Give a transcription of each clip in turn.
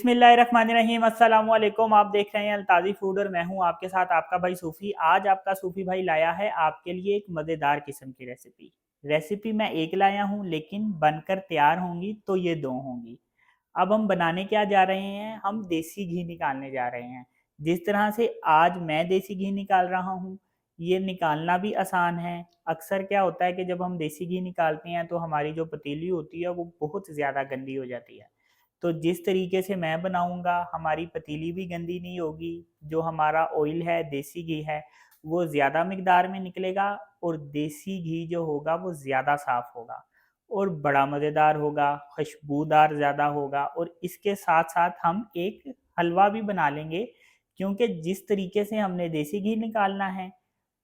बिस्मिल्लाहिर्रहमानिर्रहीम अस्सलामुअलैकुम। आप देख रहे हैं अल्ताज़ी फूड और मैं हूं आपके साथ आपका भाई सूफ़ी। आज आपका सूफ़ी भाई लाया है आपके लिए एक मज़ेदार किस्म की रेसिपी मैं एक लाया हूं, लेकिन बनकर तैयार होंगी तो ये दो होंगी। अब हम बनाने क्या जा रहे हैं, हम देसी घी निकालने जा रहे हैं। जिस तरह से आज मैं देसी घी निकाल रहा हूँ, ये निकालना भी आसान है। अक्सर क्या होता है कि जब हम देसी घी निकालते हैं तो हमारी जो पतीली होती है वो बहुत ज़्यादा गंदी हो जाती है। तो जिस तरीके से मैं बनाऊंगा हमारी पतीली भी गंदी नहीं होगी, जो हमारा ऑयल है देसी घी है वो ज़्यादा मिकदार में निकलेगा और देसी घी जो होगा वो ज़्यादा साफ़ होगा और बड़ा मज़ेदार होगा, खुशबूदार ज़्यादा होगा। और इसके साथ साथ हम एक हलवा भी बना लेंगे, क्योंकि जिस तरीके से हमने देसी घी निकालना है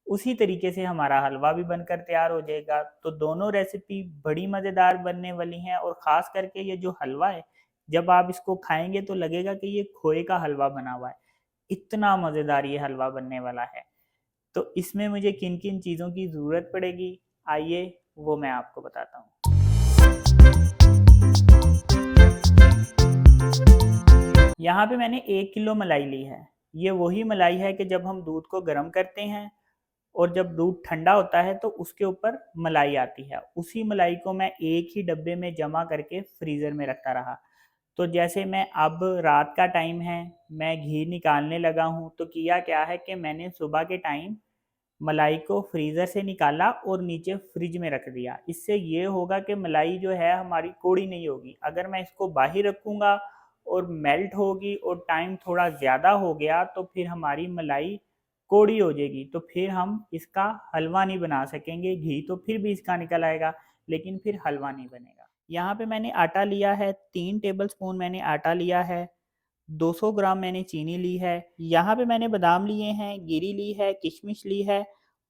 उसी तरीके से हमारा हलवा भी बनकर तैयार हो जाएगा। तो दोनों रेसिपी बड़ी मज़ेदार बनने वाली हैं और ख़ास करके ये जो हलवा है, जब आप इसको खाएंगे तो लगेगा कि ये खोए का हलवा बना हुआ है। इतना मज़ेदार ये हलवा बनने वाला है। तो इसमें मुझे किन किन चीज़ों की ज़रूरत पड़ेगी, आइए वो मैं आपको बताता हूँ। यहाँ पे मैंने 1 किलो मलाई ली है। ये वही मलाई है कि जब हम दूध को गर्म करते हैं और जब दूध ठंडा होता है तो उसके ऊपर मलाई आती है। उसी मलाई को मैं एक ही डब्बे में जमा करके फ्रीज़र में रखता रहा। तो जैसे मैं अब रात का टाइम है, मैं घी निकालने लगा हूँ, तो किया क्या है कि मैंने सुबह के टाइम मलाई को फ्रीज़र से निकाला और नीचे फ्रिज में रख दिया। इससे ये होगा कि मलाई जो है हमारी कौड़ी नहीं होगी। अगर मैं इसको बाहर रखूँगा और मेल्ट होगी और टाइम थोड़ा ज़्यादा हो गया तो फिर हमारी मलाई कौड़ी हो जाएगी, तो फिर हम इसका हलवा नहीं बना सकेंगे। घी तो फिर भी इसका निकल आएगा, लेकिन फिर हलवा नहीं बनेगा। यहाँ पे मैंने आटा लिया है, 3 टेबल स्पून मैंने आटा लिया है, 200 ग्राम मैंने चीनी ली है। यहाँ पे मैंने बादाम लिए हैं, गिरी ली है, किशमिश ली है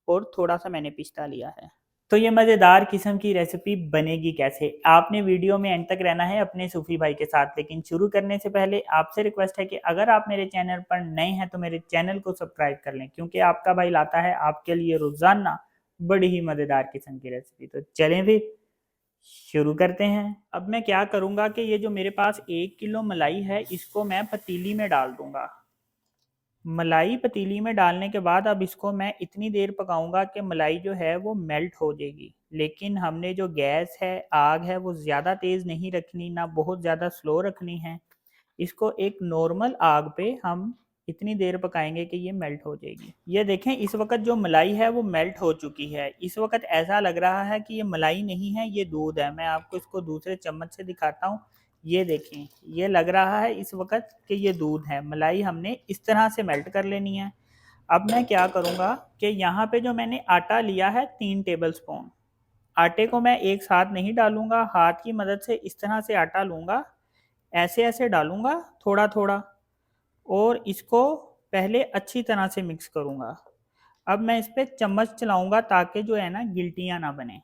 और थोड़ा सा मैंने पिस्ता लिया है। तो ये मज़ेदार किस्म की रेसिपी बनेगी कैसे, आपने वीडियो में एंड तक रहना है अपने सूफी भाई के साथ। लेकिन शुरू करने से पहले आपसे रिक्वेस्ट है कि अगर आप मेरे चैनल पर नए हैं तो मेरे चैनल को सब्सक्राइब कर लें, क्योंकि आपका भाई लाता है आपके लिए रोज़ाना बड़ी ही मज़ेदार किस्म की रेसिपी। तो चलें फिर शुरू करते हैं। अब मैं क्या करूँगा कि ये जो मेरे पास 1 किलो मलाई है इसको मैं पतीली में डाल दूँगा। मलाई पतीली में डालने के बाद अब इसको मैं इतनी देर पकाऊँगा कि मलाई जो है वो मेल्ट हो जाएगी। लेकिन हमने जो गैस है, आग है, वो ज़्यादा तेज़ नहीं रखनी, ना बहुत ज़्यादा स्लो रखनी है। इसको एक नॉर्मल आग पे हम इतनी देर पकाएंगे कि ये मेल्ट हो जाएगी। ये देखें इस वक्त जो मलाई है वो मेल्ट हो चुकी है। इस वक्त ऐसा लग रहा है कि ये मलाई नहीं है, ये दूध है। मैं आपको इसको दूसरे चम्मच से दिखाता हूँ। ये देखें, ये लग रहा है इस वक्त कि ये दूध है। मलाई हमने इस तरह से मेल्ट कर लेनी है। अब मैं क्या करूँगा कि यहाँ पे जो मैंने आटा लिया है 3 टेबल स्पून, आटे को मैं एक साथ नहीं डालूंगा, हाथ की मदद से इस तरह से आटा लूँगा, ऐसे ऐसे डालूंगा थोड़ा थोड़ा और इसको पहले अच्छी तरह से मिक्स करूंगा। अब मैं इस पर चम्मच चलाऊंगा ताकि जो है ना गिल्टियाँ ना बने,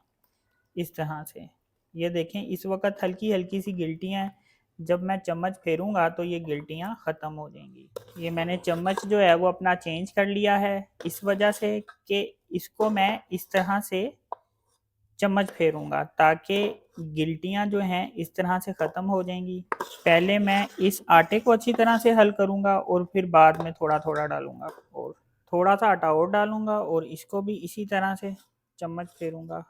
इस तरह से। ये देखें इस वक्त हल्की हल्की सी गिल्टियाँ हैं, जब मैं चम्मच फेरूंगा तो ये गिल्टियाँ ख़त्म हो जाएंगी। ये मैंने चम्मच जो है वो अपना चेंज कर लिया है, इस वजह से कि इसको मैं इस तरह से चम्मच फेरूंगा ताकि गिल्टियाँ जो हैं इस तरह से ख़त्म हो जाएंगी। पहले मैं इस आटे को अच्छी तरह से हल करूंगा और फिर बाद में थोड़ा थोड़ा डालूंगा और थोड़ा सा आटा और डालूंगा और इसको भी इसी तरह से चम्मच फेरूंगा।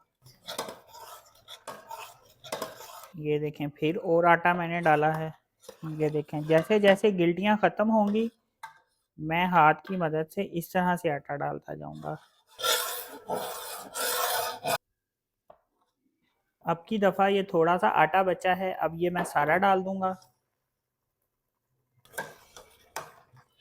ये देखें फिर और आटा मैंने डाला है। ये देखें जैसे जैसे गिल्टियाँ ख़त्म होंगी मैं हाथ की मदद से इस तरह से आटा डालता जाऊंगा। अब की दफ़ा ये थोड़ा सा आटा बचा है, अब ये मैं सारा डाल दूंगा।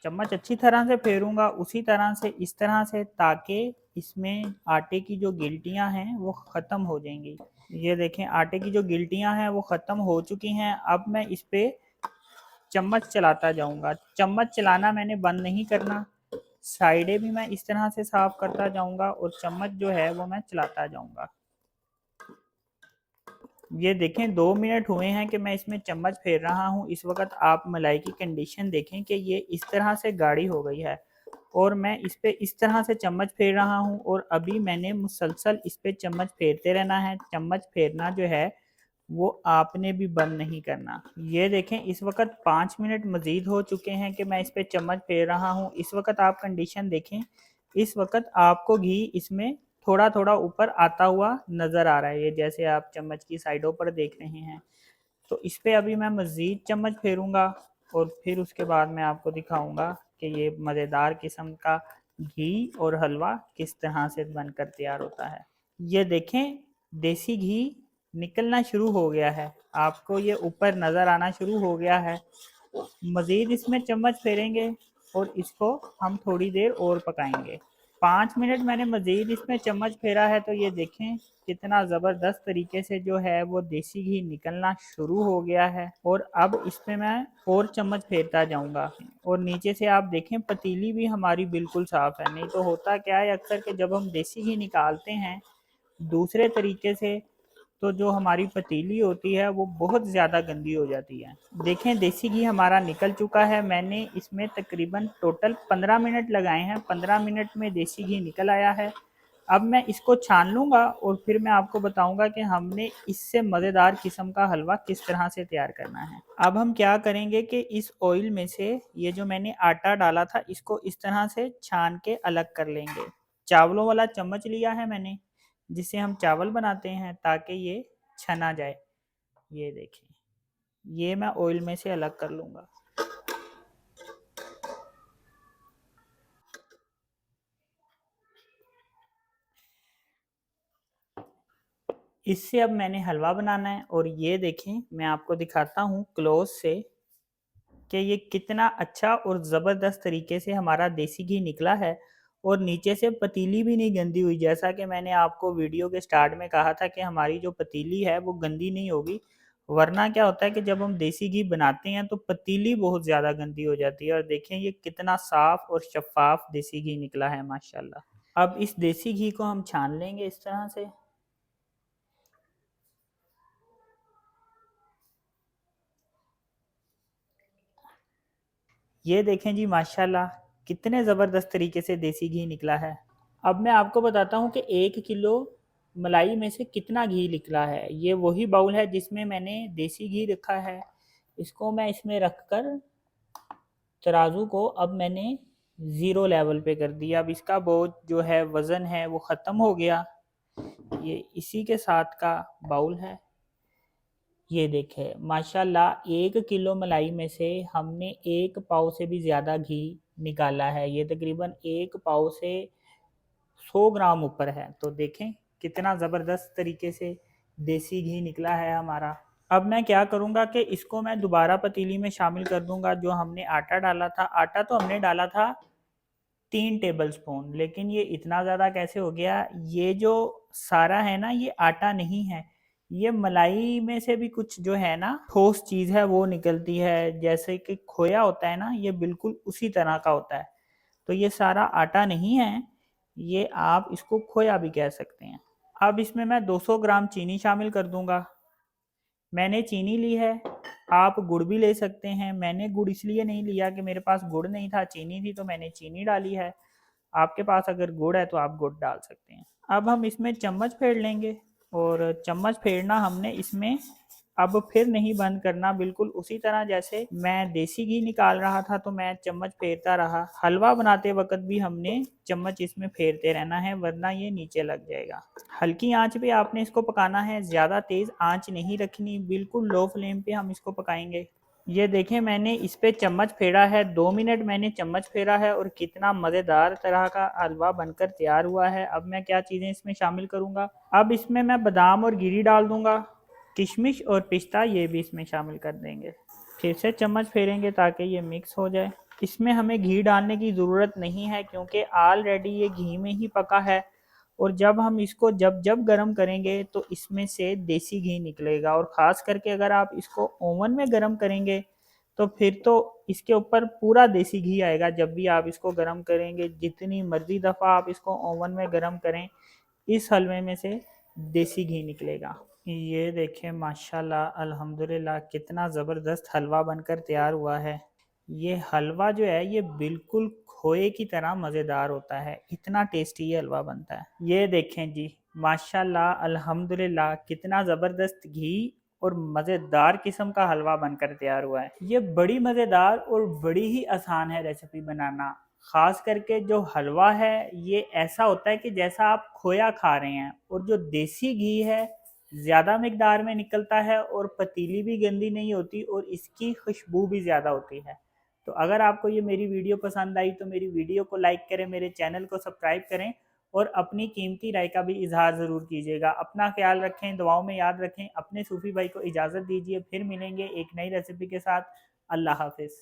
चम्मच अच्छी तरह से फेरूंगा उसी तरह से, इस तरह से, ताकि इसमें आटे की जो गिल्टियां हैं वो ख़त्म हो जाएंगी। ये देखें आटे की जो गिल्टियां हैं वो ख़त्म हो चुकी हैं। अब मैं इस पे चम्मच चलाता जाऊंगा। चम्मच चलाना मैंने बंद नहीं करना, साइडें भी मैं इस तरह से साफ करता जाऊंगा और चम्मच जो है वो मैं चलाता जाऊंगा। ये देखें 2 मिनट हुए हैं कि मैं इसमें चम्मच फेर रहा हूँ। इस वक्त आप मलाई की कंडीशन देखें कि ये इस तरह से गाढ़ी हो गई है और मैं इस पे इस तरह से चम्मच फेर रहा हूँ और अभी मैंने मुसलसल इस पे चम्मच फेरते रहना है। चम्मच फेरना जो है वो आपने भी बंद नहीं करना। ये देखें इस वक्त 5 मिनट मज़ीद हो चुके हैं कि मैं इस पे चम्मच फेर रहा हूँ। इस वक्त आप कंडीशन देखें, इस वक्त आपको घी इसमें थोड़ा थोड़ा ऊपर आता हुआ नज़र आ रहा है, ये जैसे आप चम्मच की साइडों पर देख रहे हैं। तो इस पे अभी मैं मज़ीद चम्मच फेरूंगा और फिर उसके बाद मैं आपको दिखाऊंगा कि ये मज़ेदार किस्म का घी और हलवा किस तरह से बनकर तैयार होता है। ये देखें देसी घी निकलना शुरू हो गया है, आपको ये ऊपर नज़र आना शुरू हो गया है। मज़ीद इसमें चम्मच फेरेंगे और इसको हम थोड़ी देर और पकाएंगे। 5 मिनट मैंने मज़ीद इसमें चम्मच फेरा है, तो ये देखें कितना ज़बरदस्त तरीके से जो है वो देसी घी निकलना शुरू हो गया है। और अब इसमें मैं और चम्मच फेरता जाऊंगा। और नीचे से आप देखें पतीली भी हमारी बिल्कुल साफ़ है। नहीं तो होता क्या है अक्सर कि जब हम देसी घी निकालते हैं दूसरे तरीके से, तो जो हमारी पतीली होती है वो बहुत ज़्यादा गंदी हो जाती है। देखें देसी घी हमारा निकल चुका है, मैंने इसमें तकरीबन टोटल 15 मिनट लगाए हैं। 15 मिनट में देसी घी निकल आया है। अब मैं इसको छान लूँगा और फिर मैं आपको बताऊँगा कि हमने इससे मज़ेदार किस्म का हलवा किस तरह से तैयार करना है। अब हम क्या करेंगे कि इस ऑयल में से ये जो मैंने आटा डाला था इसको इस तरह से छान के अलग कर लेंगे। चावलों वाला चम्मच लिया है मैंने, जिससे हम चावल बनाते हैं ताकि ये छना जाए। ये देखिए, ये मैं ऑयल में से अलग कर लूँगा। इससे अब मैंने हलवा बनाना है और ये देखें मैं आपको दिखाता हूँ क्लोज से कि ये कितना अच्छा और ज़बरदस्त तरीके से हमारा देसी घी निकला है। और नीचे से पतीली भी नहीं गंदी हुई, जैसा कि मैंने आपको वीडियो के स्टार्ट में कहा था कि हमारी जो पतीली है वो गंदी नहीं होगी। वरना क्या होता है कि जब हम देसी घी बनाते हैं तो पतीली बहुत ज़्यादा गंदी हो जाती है। और देखें ये कितना साफ़ और शफ़ाफ़ देसी घी निकला है माशाल्लाह। अब इस देसी घी को हम छान लेंगे इस तरह से। ये देखें जी माशाल्लाह कितने ज़बरदस्त तरीके से देसी घी निकला है। अब मैं आपको बताता हूँ कि 1 किलो मलाई में से कितना घी निकला है। ये वही बाउल है जिसमें मैंने देसी घी रखा है। इसको मैं इसमें रख कर तराजू को अब मैंने ज़ीरो लेवल पे कर दिया। अब इसका बोझ जो है वज़न है वो ख़त्म हो गया। ये इसी के साथ का बाउल है। ये देखें माशाल्लाह 1 किलो मलाई में से हमने 1 पाव से भी ज़्यादा घी निकाला है। ये तकरीबन 1 पाव से 100 ग्राम ऊपर है। तो देखें कितना ज़बरदस्त तरीके से देसी घी निकला है हमारा। अब मैं क्या करूँगा कि इसको मैं दोबारा पतीली में शामिल कर दूँगा। जो हमने आटा डाला था, आटा तो हमने डाला था 3 टेबल स्पून, लेकिन ये इतना ज़्यादा कैसे हो गया। ये जो सारा है ना ये आटा नहीं है, ये मलाई में से भी कुछ जो है ना ठोस चीज़ है वो निकलती है। जैसे कि खोया होता है ना, ये बिल्कुल उसी तरह का होता है। तो ये सारा आटा नहीं है, ये आप इसको खोया भी कह सकते हैं। अब इसमें मैं 200 ग्राम चीनी शामिल कर दूंगा। मैंने चीनी ली है, आप गुड़ भी ले सकते हैं। मैंने गुड़ इसलिए नहीं लिया कि मेरे पास गुड़ नहीं था, चीनी थी तो मैंने चीनी डाली है। आपके पास अगर गुड़ है तो आप गुड़ डाल सकते हैं। अब हम इसमें चम्मच फेर लेंगे और चम्मच फेरना हमने इसमें अब फिर नहीं बंद करना, बिल्कुल उसी तरह जैसे मैं देसी घी निकाल रहा था तो मैं चम्मच फेरता रहा। हलवा बनाते वक्त भी हमने चम्मच इसमें फेरते रहना है वरना ये नीचे लग जाएगा। हल्की आंच पे आपने इसको पकाना है, ज़्यादा तेज़ आंच नहीं रखनी, बिल्कुल लो फ्लेम पे हम इसको पकाएंगे। ये देखें मैंने इस पे चम्मच फेरा है, 2 मिनट मैंने चम्मच फेरा है और कितना मज़ेदार तरह का हलवा बनकर तैयार हुआ है। अब मैं क्या चीज़ें इसमें शामिल करूँगा, अब इसमें मैं बादाम और गिरी डाल दूँगा, किशमिश और पिस्ता ये भी इसमें शामिल कर देंगे। फिर से चम्मच फेरेंगे ताकि ये मिक्स हो जाए। इसमें हमें घी डालने की ज़रूरत नहीं है क्योंकि ऑलरेडी ये घी में ही पका है। और जब हम इसको जब जब गर्म करेंगे तो इसमें से देसी घी निकलेगा। और ख़ास करके अगर आप इसको ओवन में गर्म करेंगे तो फिर तो इसके ऊपर पूरा देसी घी आएगा। जब भी आप इसको गर्म करेंगे, जितनी मर्जी दफ़ा आप इसको ओवन में गर्म करें, इस हलवे में से देसी घी निकलेगा। ये देखें माशाल्लाह अल्हम्दुलिल्लाह कितना ज़बरदस्त हलवा बनकर तैयार हुआ है। ये हलवा जो है ये बिल्कुल खोए की तरह मज़ेदार होता है, इतना टेस्टी ये हलवा बनता है। ये देखें जी माशाल्लाह अल्हम्दुलिल्लाह कितना ज़बरदस्त घी और मज़ेदार किस्म का हलवा बनकर तैयार हुआ है। ये बड़ी मज़ेदार और बड़ी ही आसान है रेसिपी बनाना। ख़ास करके जो हलवा है ये ऐसा होता है कि जैसा आप खोया खा रहे हैं, और जो देसी घी है ज़्यादा मिकदार में निकलता है और पतीली भी गंदी नहीं होती और इसकी खुशबू भी ज़्यादा होती है। तो अगर आपको ये मेरी वीडियो पसंद आई तो मेरी वीडियो को लाइक करें, मेरे चैनल को सब्सक्राइब करें और अपनी कीमती राय का भी इजहार ज़रूर कीजिएगा। अपना ख्याल रखें, दुआओं में याद रखें। अपने सूफ़ी भाई को इजाज़त दीजिए, फिर मिलेंगे एक नई रेसिपी के साथ। अल्लाह हाफ़िज़।